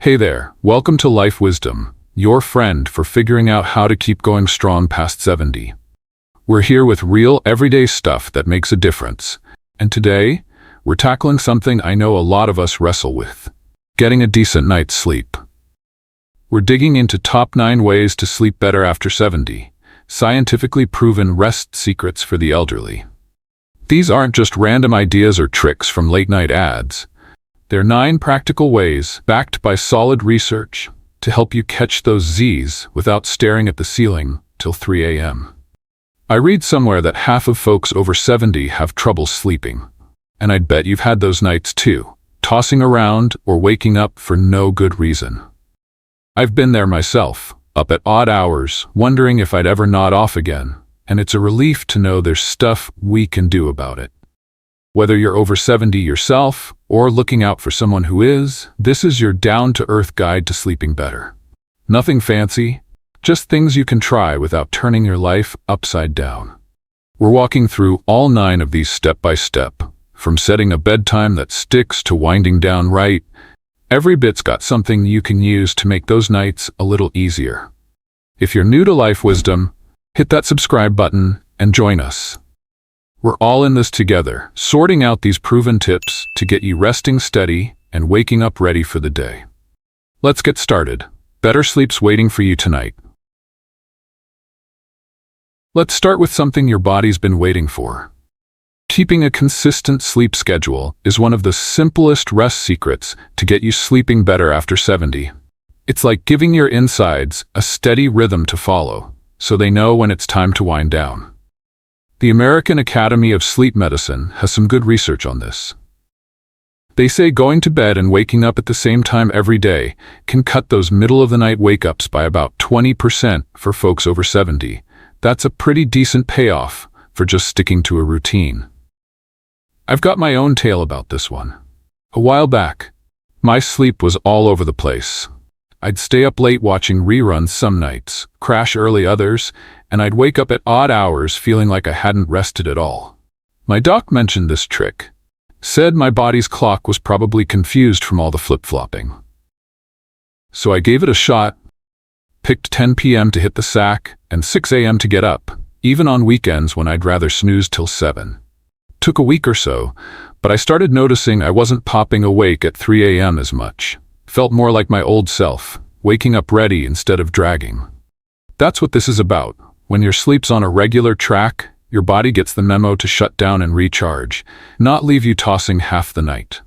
Hey there, welcome to Life Wisdom, your friend for figuring out how to keep going strong past 70. We're here with real, everyday stuff that makes a difference. And today, we're tackling something I know a lot of us wrestle with: getting a decent night's sleep. We're digging into top 9 ways to sleep better after 70, scientifically proven rest secrets for the elderly. These aren't just random ideas or tricks from late-night ads. They're 9 practical ways, backed by solid research, to help you catch those Z's without staring at the ceiling till 3 a.m. I read somewhere that half of folks over 70 have trouble sleeping. And I'd bet you've had those nights too, tossing around or waking up for no good reason. I've been there myself, up at odd hours, wondering if I'd ever nod off again, and it's a relief to know there's stuff we can do about it. Whether you're over 70 yourself, or looking out for someone who is, this is your down-to-earth guide to sleeping better. Nothing fancy, just things you can try without turning your life upside down. We're walking through all 9 of these step by step, from setting a bedtime that sticks to winding down right. Every bit's got something you can use to make those nights a little easier. If you're new to Life Wisdom, hit that subscribe button and join us. We're all in this together, sorting out these proven tips to get you resting steady and waking up ready for the day. Let's get started. Better sleep's waiting for you tonight. Let's start with something your body's been waiting for. Keeping a consistent sleep schedule is one of the simplest rest secrets to get you sleeping better after 70. It's like giving your insides a steady rhythm to follow, so they know when it's time to wind down. The American Academy of Sleep Medicine has some good research on this. They say going to bed and waking up at the same time every day can cut those middle-of-the-night wake-ups by about 20% for folks over 70. That's a pretty decent payoff for just sticking to a routine. I've got my own tale about this one. A while back, my sleep was all over the place. I'd stay up late watching reruns some nights, crash early others, and I'd wake up at odd hours feeling like I hadn't rested at all. My doc mentioned this trick, said my body's clock was probably confused from all the flip-flopping. So I gave it a shot, picked 10 p.m. to hit the sack and 6 a.m. to get up, even on weekends when I'd rather snooze till 7. Took a week or so, but I started noticing I wasn't popping awake at 3 a.m. as much. Felt more like my old self, waking up ready instead of dragging. That's what this is about. When your sleep's on a regular track, your body gets the memo to shut down and recharge, not leave you tossing half the night.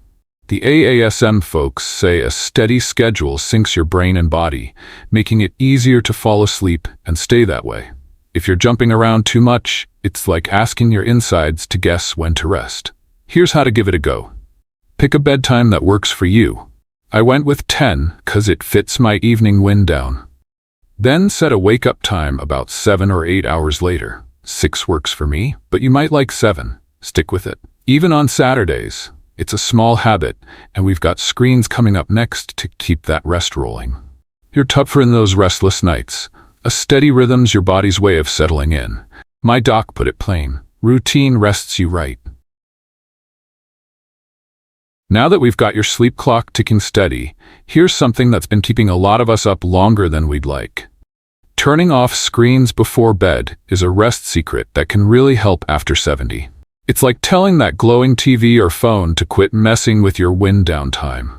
The AASM folks say a steady schedule syncs your brain and body, making it easier to fall asleep and stay that way. If you're jumping around too much, it's like asking your insides to guess when to rest. Here's how to give it a go. Pick a bedtime that works for you. I went with 10 'cause it fits my evening wind down. Then set a wake-up time about 7 or 8 hours later. 6 works for me, but you might like 7. Stick with it. Even on Saturdays, it's a small habit, and we've got screens coming up next to keep that rest rolling. You're tough for in those restless nights. A steady rhythm's your body's way of settling in. My doc put it plain: routine rests you right. Now that we've got your sleep clock ticking steady, here's something that's been keeping a lot of us up longer than we'd like. Turning off screens before bed is a rest secret that can really help after 70. It's like telling that glowing TV or phone to quit messing with your wind down time.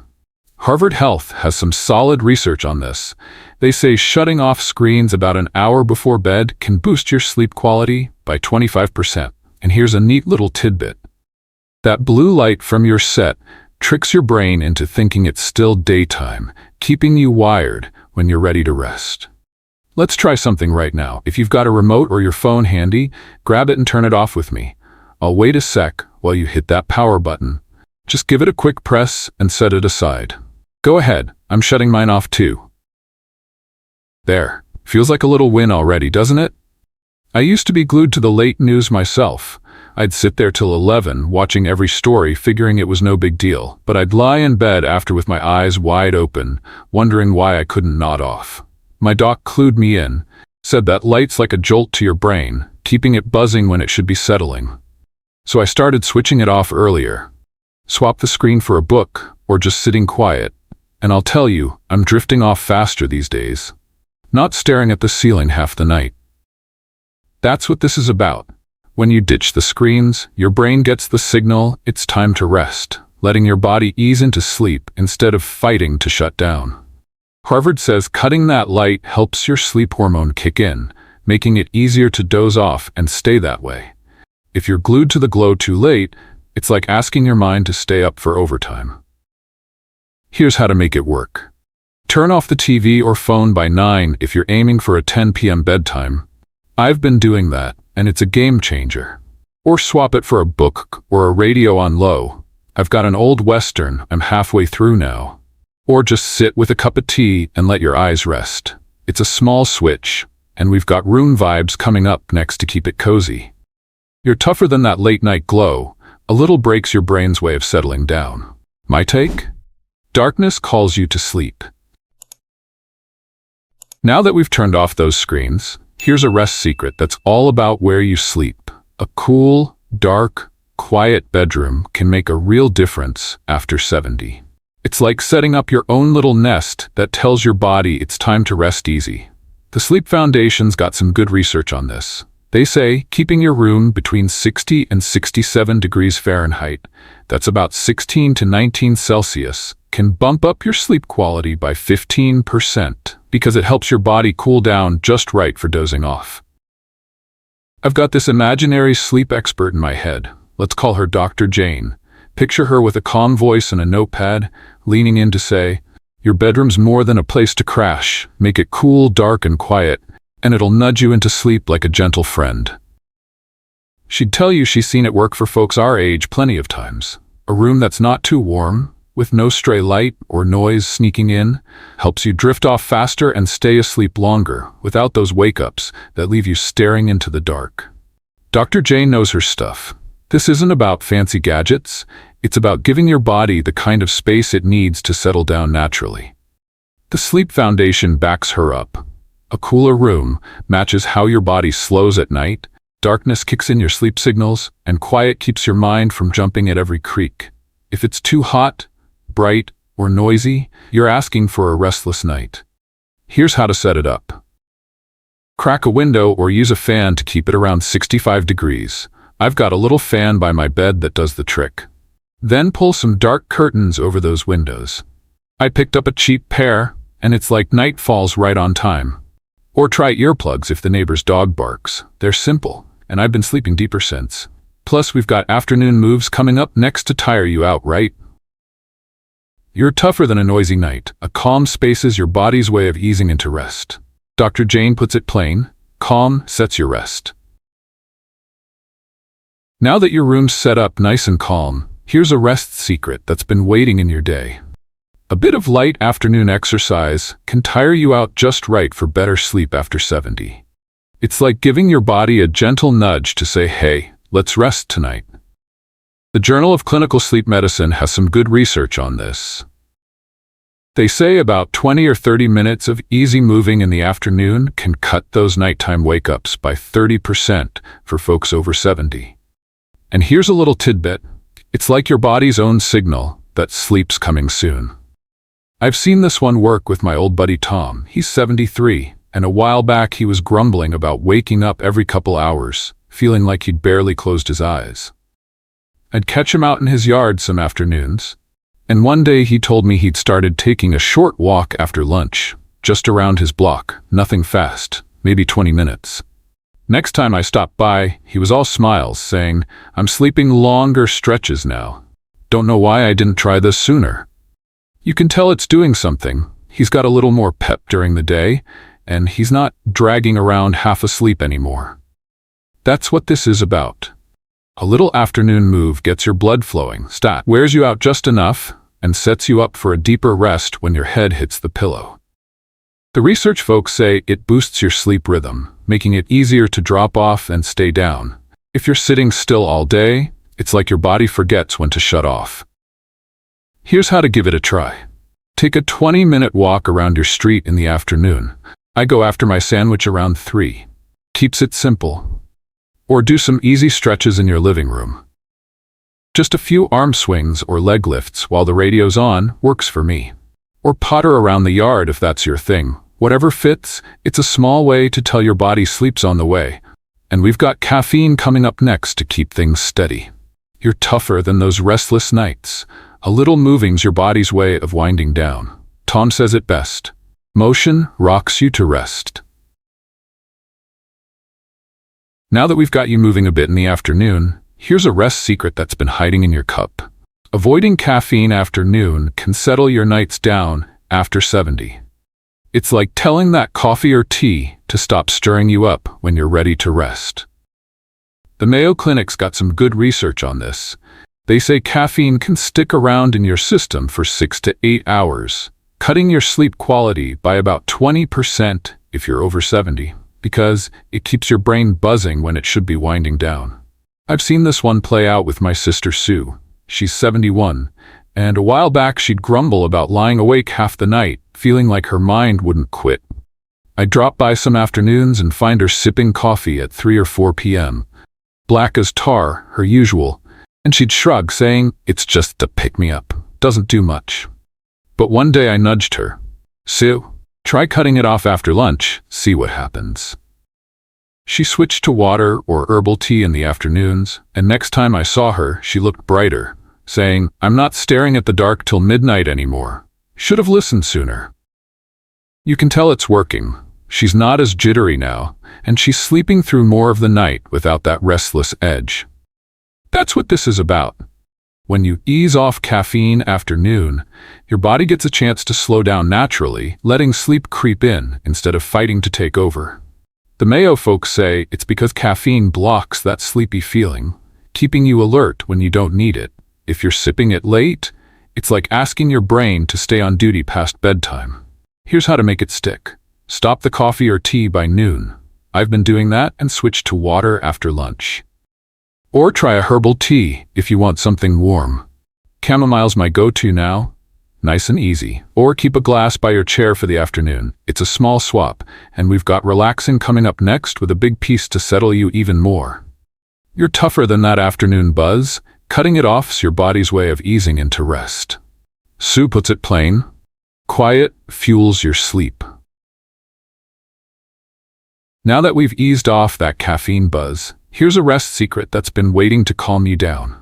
Harvard Health has some solid research on this. They say shutting off screens about an hour before bed can boost your sleep quality by 25%. And here's a neat little tidbit. That blue light from your set tricks your brain into thinking it's still daytime, keeping you wired when you're ready to rest. Let's try something right now. If you've got a remote or your phone handy, grab it and turn it off with me. I'll wait a sec while you hit that power button. Just give it a quick press and set it aside. Go ahead, I'm shutting mine off too. There, feels like a little win already, doesn't it? I used to be glued to the late news myself. I'd sit there till 11, watching every story, figuring it was no big deal, but I'd lie in bed after with my eyes wide open, wondering why I couldn't nod off. My doc clued me in, said that light's like a jolt to your brain, keeping it buzzing when it should be settling. So I started switching it off earlier. Swap the screen for a book, or just sitting quiet. And I'll tell you, I'm drifting off faster these days. Not staring at the ceiling half the night. That's what this is about. When you ditch the screens, your brain gets the signal it's time to rest, letting your body ease into sleep instead of fighting to shut down. Harvard says cutting that light helps your sleep hormone kick in, making it easier to doze off and stay that way. If you're glued to the glow too late, it's like asking your mind to stay up for overtime. Here's how to make it work. Turn off the TV or phone by 9 if you're aiming for a 10 p.m. bedtime. I've been doing that, and it's a game changer. Or swap it for a book or a radio on low. I've got an old Western I'm halfway through now. Or just sit with a cup of tea and let your eyes rest. It's a small switch, and we've got room vibes coming up next to keep it cozy. You're tougher than that late-night glow. A little breaks your brain's way of settling down. My take? Darkness calls you to sleep. Now that we've turned off those screens, here's a rest secret that's all about where you sleep. A cool, dark, quiet bedroom can make a real difference after 70. It's like setting up your own little nest that tells your body it's time to rest easy. The Sleep Foundation's got some good research on this. They say keeping your room between 60 and 67 degrees Fahrenheit, that's about 16 to 19 Celsius, can bump up your sleep quality by 15% because it helps your body cool down just right for dozing off. I've got this imaginary sleep expert in my head. Let's call her Dr. Jane. Picture her with a calm voice and a notepad, leaning in to say, "Your bedroom's more than a place to crash. Make it cool, dark, and quiet, and it'll nudge you into sleep like a gentle friend." She'd tell you she's seen it work for folks our age plenty of times. A room that's not too warm, with no stray light or noise sneaking in, helps you drift off faster and stay asleep longer without those wake-ups that leave you staring into the dark. Dr. Jane knows her stuff. This isn't about fancy gadgets. It's about giving your body the kind of space it needs to settle down naturally. The Sleep Foundation backs her up. A cooler room matches how your body slows at night, darkness kicks in your sleep signals, and quiet keeps your mind from jumping at every creak. If it's too hot, bright, or noisy, you're asking for a restless night. Here's how to set it up. Crack a window or use a fan to keep it around 65 degrees. I've got a little fan by my bed that does the trick. Then pull some dark curtains over those windows. I picked up a cheap pair, and it's like night falls right on time. Or try earplugs if the neighbor's dog barks. They're simple, and I've been sleeping deeper since. Plus, we've got afternoon moves coming up next to tire you out, right? You're tougher than a noisy night. A calm space is your body's way of easing into rest. Dr. Jane puts it plain, calm sets your rest. Now that your room's set up nice and calm, here's a rest secret that's been waiting in your day. A bit of light afternoon exercise can tire you out just right for better sleep after 70. It's like giving your body a gentle nudge to say, "Hey, let's rest tonight." The Journal of Clinical Sleep Medicine has some good research on this. They say about 20 or 30 minutes of easy moving in the afternoon can cut those nighttime wake-ups by 30% for folks over 70. And here's a little tidbit. It's like your body's own signal that sleep's coming soon. I've seen this one work with my old buddy Tom. He's 73, and a while back he was grumbling about waking up every couple hours, feeling like he'd barely closed his eyes. I'd catch him out in his yard some afternoons, and one day he told me he'd started taking a short walk after lunch, just around his block, nothing fast, maybe 20 minutes. Next time I stopped by, he was all smiles, saying, "I'm sleeping longer stretches now. Don't know why I didn't try this sooner." You can tell it's doing something. He's got a little more pep during the day, and he's not dragging around half asleep anymore. That's what this is about. A little afternoon move gets your blood flowing, wears you out just enough, and sets you up for a deeper rest when your head hits the pillow. The research folks say it boosts your sleep rhythm, making it easier to drop off and stay down. If you're sitting still all day, it's like your body forgets when to shut off. Here's how to give it a try. Take a 20-minute walk around your street in the afternoon. I go after my sandwich around 3. Keeps it simple. Or do some easy stretches in your living room. Just a few arm swings or leg lifts while the radio's on works for me. Or potter around the yard if that's your thing. Whatever fits, it's a small way to tell your body sleep's on the way. And we've got caffeine coming up next to keep things steady. You're tougher than those restless nights. A little moving's your body's way of winding down. Tom says it best. Motion rocks you to rest. Now that we've got you moving a bit in the afternoon, here's a rest secret that's been hiding in your cup. Avoiding caffeine after noon can settle your nights down after 70. It's like telling that coffee or tea to stop stirring you up when you're ready to rest. The Mayo Clinic's got some good research on this. They say caffeine can stick around in your system for 6 to 8 hours, cutting your sleep quality by about 20% if you're over 70, because it keeps your brain buzzing when it should be winding down. I've seen this one play out with my sister Sue. She's 71, and a while back she'd grumble about lying awake half the night, feeling like her mind wouldn't quit. I'd drop by some afternoons and find her sipping coffee at 3 or 4 p.m., black as tar, her usual, and she'd shrug, saying, "It's just a pick-me-up, doesn't do much." But one day I nudged her. "Sue, try cutting it off after lunch, see what happens." She switched to water or herbal tea in the afternoons, and next time I saw her, she looked brighter, saying, "I'm not staring at the dark till midnight anymore. Should have listened sooner." You can tell it's working. She's not as jittery now, and she's sleeping through more of the night without that restless edge. That's what this is about. When you ease off caffeine after noon, your body gets a chance to slow down naturally, letting sleep creep in instead of fighting to take over. The Mayo folks say it's because caffeine blocks that sleepy feeling, keeping you alert when you don't need it. If you're sipping it late, it's like asking your brain to stay on duty past bedtime. Here's how to make it stick. Stop the coffee or tea by noon. I've been doing that and switched to water after lunch. Or try a herbal tea if you want something warm. Chamomile's my go-to now. Nice and easy. Or keep a glass by your chair for the afternoon. It's a small swap, and we've got relaxing coming up next with a big piece to settle you even more. You're tougher than that afternoon buzz. Cutting it off's your body's way of easing into rest. Sue puts it plain. Quiet fuels your sleep. Now that we've eased off that caffeine buzz, here's a rest secret that's been waiting to calm you down.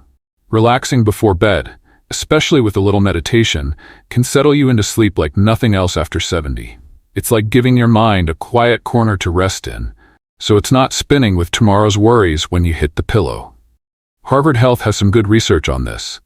Relaxing before bed, especially with a little meditation, can settle you into sleep like nothing else after 70. It's like giving your mind a quiet corner to rest in, so it's not spinning with tomorrow's worries when you hit the pillow. Harvard Health has some good research on this.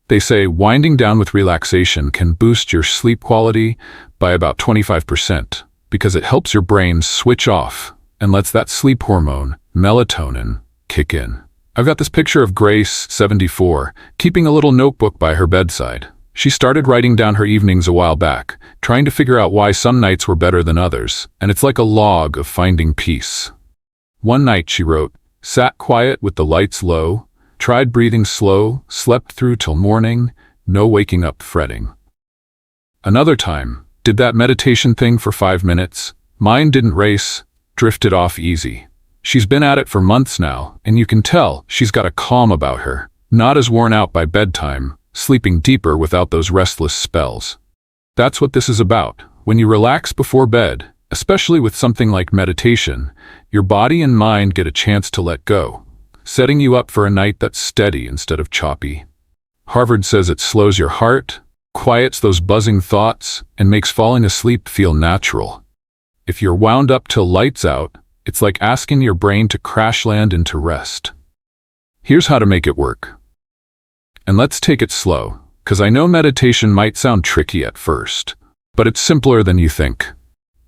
They say winding down with relaxation can boost your sleep quality by about 25%, because it helps your brain switch off and lets that sleep hormone, melatonin, kick in. I've got this picture of Grace, 74, keeping a little notebook by her bedside. She started writing down her evenings a while back, trying to figure out why some nights were better than others, and it's like a log of finding peace. One night, she wrote, "Sat quiet with the lights low, tried breathing slow, slept through till morning, no waking up fretting." Another time, did that meditation thing for 5 minutes, mind didn't race, drifted off easy. She's been at it for months now, and you can tell she's got a calm about her, not as worn out by bedtime, sleeping deeper without those restless spells. That's what this is about. When you relax before bed, especially with something like meditation, your body and mind get a chance to let go, setting you up for a night that's steady instead of choppy. Harvard says it slows your heart, quiets those buzzing thoughts, and makes falling asleep feel natural. If you're wound up till lights out, it's like asking your brain to crash land into rest. Here's how to make it work. And let's take it slow, because I know meditation might sound tricky at first, but it's simpler than you think.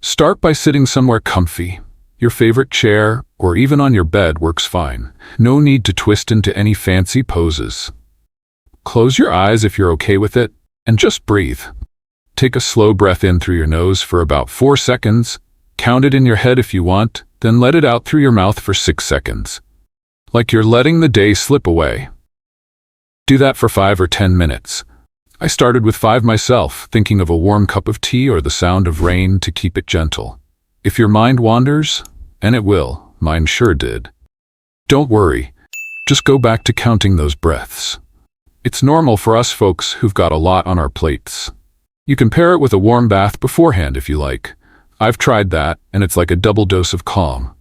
Start by sitting somewhere comfy. Your favorite chair, or even on your bed, works fine. No need to twist into any fancy poses. Close your eyes if you're okay with it, and just breathe. Take a slow breath in through your nose for about 4 seconds, count it in your head if you want, then let it out through your mouth for 6 seconds. Like you're letting the day slip away. Do that for 5 or 10 minutes. I started with 5 myself, thinking of a warm cup of tea or the sound of rain to keep it gentle. If your mind wanders, and it will, mine sure did, don't worry, just go back to counting those breaths. It's normal for us folks who've got a lot on our plates. You can pair it with a warm bath beforehand if you like. I've tried that, and it's like a double dose of calm.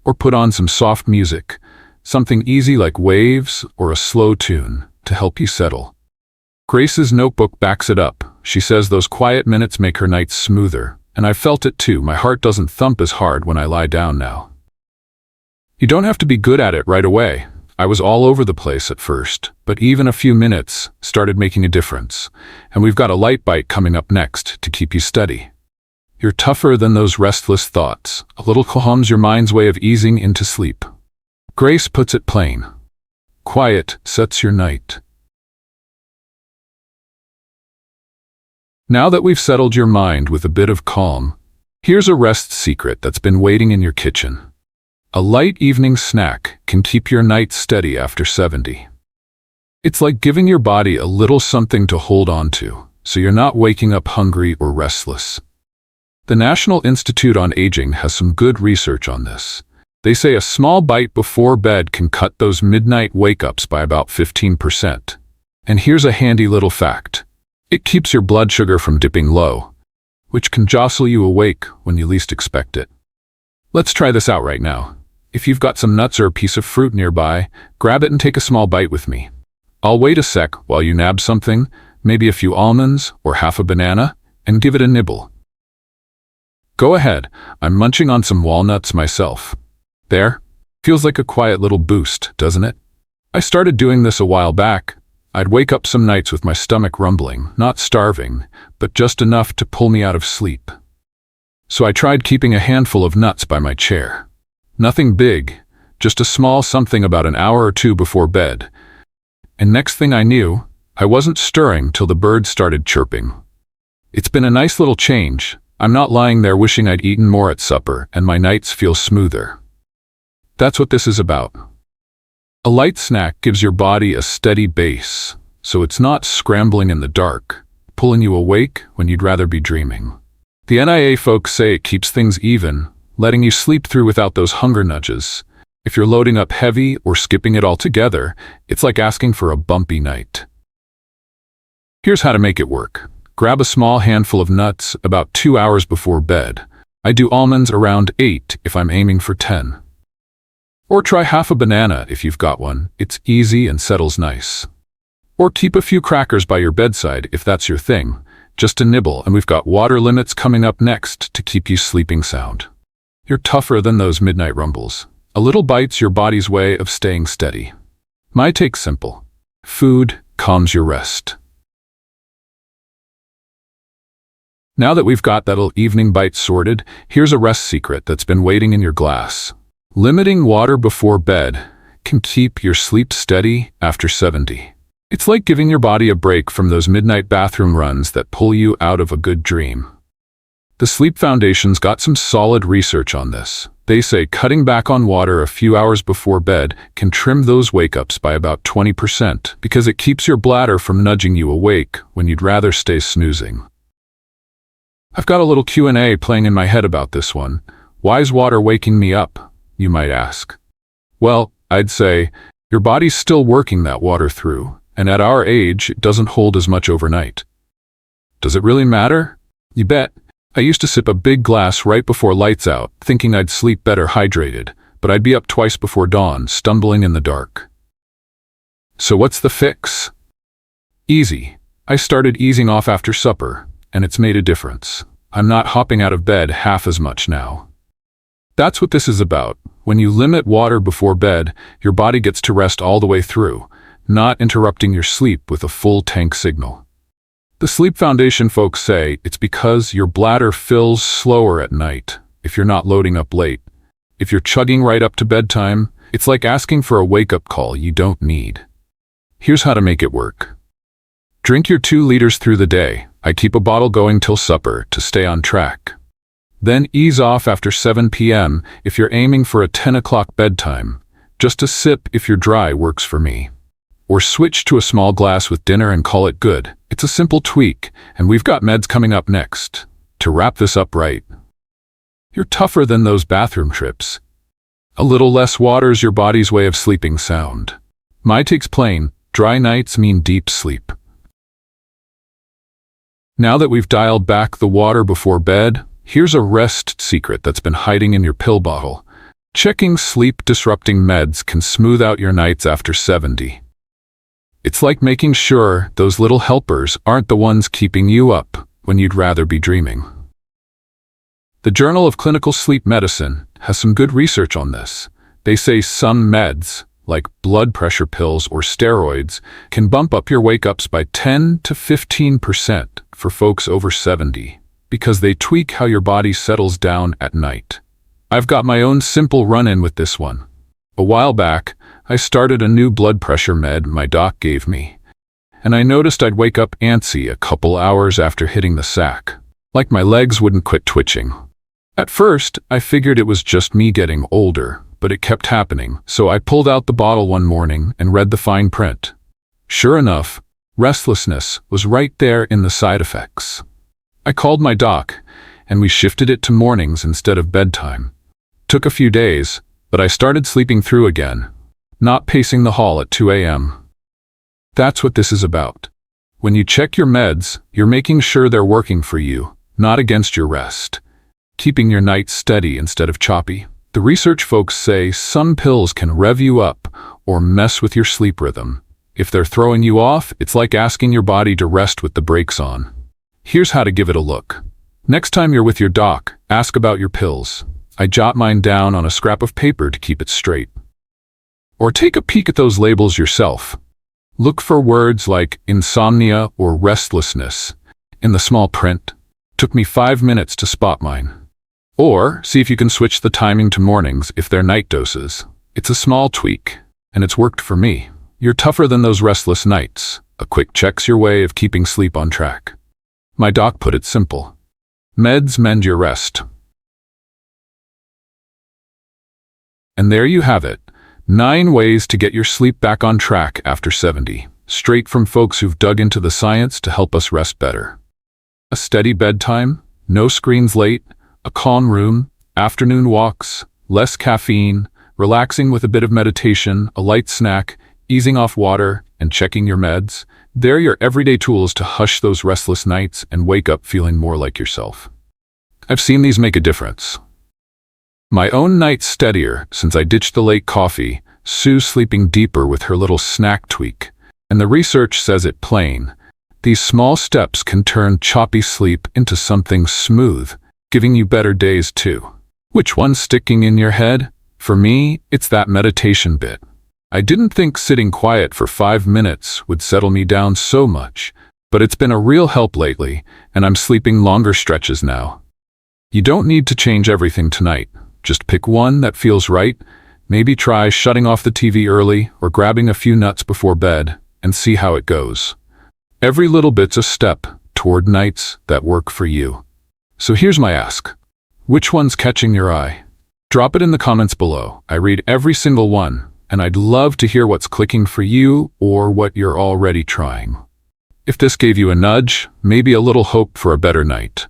Or put on some soft music, something easy like waves or a slow tune to help you settle. Grace's notebook backs it up. She says those quiet minutes make her nights smoother, and I've felt it too. My heart doesn't thump as hard when I lie down now. You don't have to be good at it right away. I was all over the place at first, but even a few minutes started making a difference. And we've got a light bite coming up next to keep you steady. You're tougher than those restless thoughts. A little calm's your mind's way of easing into sleep. Grace puts it plain. Quiet sets your night. Now that we've settled your mind with a bit of calm, here's a rest secret that's been waiting in your kitchen. A light evening snack can keep your night steady after 70. It's like giving your body a little something to hold on to, so you're not waking up hungry or restless. The National Institute on Aging has some good research on this. They say a small bite before bed can cut those midnight wake-ups by about 15%. And here's a handy little fact. It keeps your blood sugar from dipping low, which can jostle you awake when you least expect it. Let's try this out right now. If you've got some nuts or a piece of fruit nearby, grab it and take a small bite with me. I'll wait a sec while you nab something, maybe a few almonds or half a banana, and give it a nibble. Go ahead, I'm munching on some walnuts myself. There, feels like a quiet little boost, doesn't it? I started doing this a while back. I'd wake up some nights with my stomach rumbling, not starving, but just enough to pull me out of sleep. So I tried keeping a handful of nuts by my chair. Nothing big, just a small something about an hour or two before bed. And next thing I knew, I wasn't stirring till the birds started chirping. It's been a nice little change. I'm not lying there wishing I'd eaten more at supper, and my nights feel smoother. That's what this is about. A light snack gives your body a steady base, so it's not scrambling in the dark, pulling you awake when you'd rather be dreaming. The NIA folks say it keeps things even, letting you sleep through without those hunger nudges. If you're loading up heavy or skipping it altogether, it's like asking for a bumpy night. Here's how to make it work. Grab a small handful of nuts about 2 hours before bed. I do almonds around 8 if I'm aiming for 10. Or try half a banana if you've got one. It's easy and settles nice. Or keep a few crackers by your bedside if that's your thing. Just a nibble, and we've got water limits coming up next to keep you sleeping sound. You're tougher than those midnight rumbles. A little bite's your body's way of staying steady. My take's simple. Food calms your rest. Now that we've got that little evening bite sorted, here's a rest secret that's been waiting in your glass. Limiting water before bed can keep your sleep steady after 70. It's like giving your body a break from those midnight bathroom runs that pull you out of a good dream. The Sleep Foundation's got some solid research on this. They say cutting back on water a few hours before bed can trim those wake-ups by about 20% because it keeps your bladder from nudging you awake when you'd rather stay snoozing. I've got a little Q&A playing in my head about this one. Why's water waking me up, you might ask? Well, I'd say, your body's still working that water through, and at our age, it doesn't hold as much overnight. Does it really matter? You bet. I used to sip a big glass right before lights out, thinking I'd sleep better hydrated, but I'd be up twice before dawn, stumbling in the dark. So what's the fix? Easy. I started easing off after supper, and it's made a difference. I'm not hopping out of bed half as much now. That's what this is about. When you limit water before bed, your body gets to rest all the way through, not interrupting your sleep with a full tank signal. The Sleep Foundation folks say it's because your bladder fills slower at night if you're not loading up late. If you're chugging right up to bedtime, it's like asking for a wake-up call you don't need. Here's how to make it work. Drink your 2 liters through the day. I keep a bottle going till supper to stay on track. Then ease off after 7 p.m. if you're aiming for a 10 o'clock bedtime. Just a sip if you're dry works for me. Or switch to a small glass with dinner and call it good. It's a simple tweak, and we've got meds coming up next. To wrap this up right. You're tougher than those bathroom trips. A little less water's your body's way of sleeping sound. My take's plain. Dry nights mean deep sleep. Now that we've dialed back the water before bed, here's a rest secret that's been hiding in your pill bottle. Checking sleep-disrupting meds can smooth out your nights after 70. It's like making sure those little helpers aren't the ones keeping you up when you'd rather be dreaming. The Journal of Clinical Sleep Medicine has some good research on this. They say some meds, like blood pressure pills or steroids, can bump up your wake-ups by 10 to 15% for folks over 70, because they tweak how your body settles down at night. I've got my own simple run-in with this one. A while back, I started a new blood pressure med my doc gave me, and I noticed I'd wake up antsy a couple hours after hitting the sack, like my legs wouldn't quit twitching. At first, I figured it was just me getting older, but it kept happening, so I pulled out the bottle one morning and read the fine print. Sure enough, restlessness was right there in the side effects. I called my doc, and we shifted it to mornings instead of bedtime. Took a few days, but I started sleeping through again, not pacing the hall at 2 a.m. That's what this is about. When you check your meds, you're making sure they're working for you, not against your rest. Keeping your nights steady instead of choppy. The research folks say some pills can rev you up or mess with your sleep rhythm. If they're throwing you off, it's like asking your body to rest with the brakes on. Here's how to give it a look. Next time you're with your doc, ask about your pills. I jot mine down on a scrap of paper to keep it straight. Or take a peek at those labels yourself. Look for words like insomnia or restlessness in the small print. Took me 5 minutes to spot mine. Or see if you can switch the timing to mornings if they're night doses. It's a small tweak, and it's worked for me. You're tougher than those restless nights. A quick check's your way of keeping sleep on track. My doc put it simple. Meds mend your rest. And there you have it. 9 ways to get your sleep back on track after 70. Straight from folks who've dug into the science to help us rest better. A steady bedtime, no screens late, a calm room, afternoon walks, less caffeine, relaxing with a bit of meditation, a light snack, easing off water, and checking your meds. They're your everyday tools to hush those restless nights and wake up feeling more like yourself. I've seen these make a difference. My own night's steadier since I ditched the late coffee, Sue's sleeping deeper with her little snack tweak, and the research says it plain. These small steps can turn choppy sleep into something smooth, giving you better days too. Which one's sticking in your head? For me, it's that meditation bit. I didn't think sitting quiet for 5 minutes would settle me down so much, but it's been a real help lately, and I'm sleeping longer stretches now. You don't need to change everything tonight. Just pick one that feels right. Maybe try shutting off the TV early or grabbing a few nuts before bed and see how it goes. Every little bit's a step toward nights that work for you. So here's my ask. Which one's catching your eye? Drop it in the comments below. I read every single one, and I'd love to hear what's clicking for you or what you're already trying. If this gave you a nudge, maybe a little hope for a better night.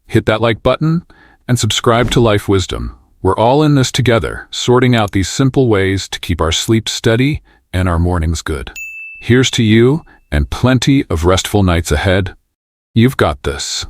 Hit that like button and subscribe to Life Wisdom. We're all in this together, sorting out these simple ways to keep our sleep steady and our mornings good. Here's to you and plenty of restful nights ahead. You've got this.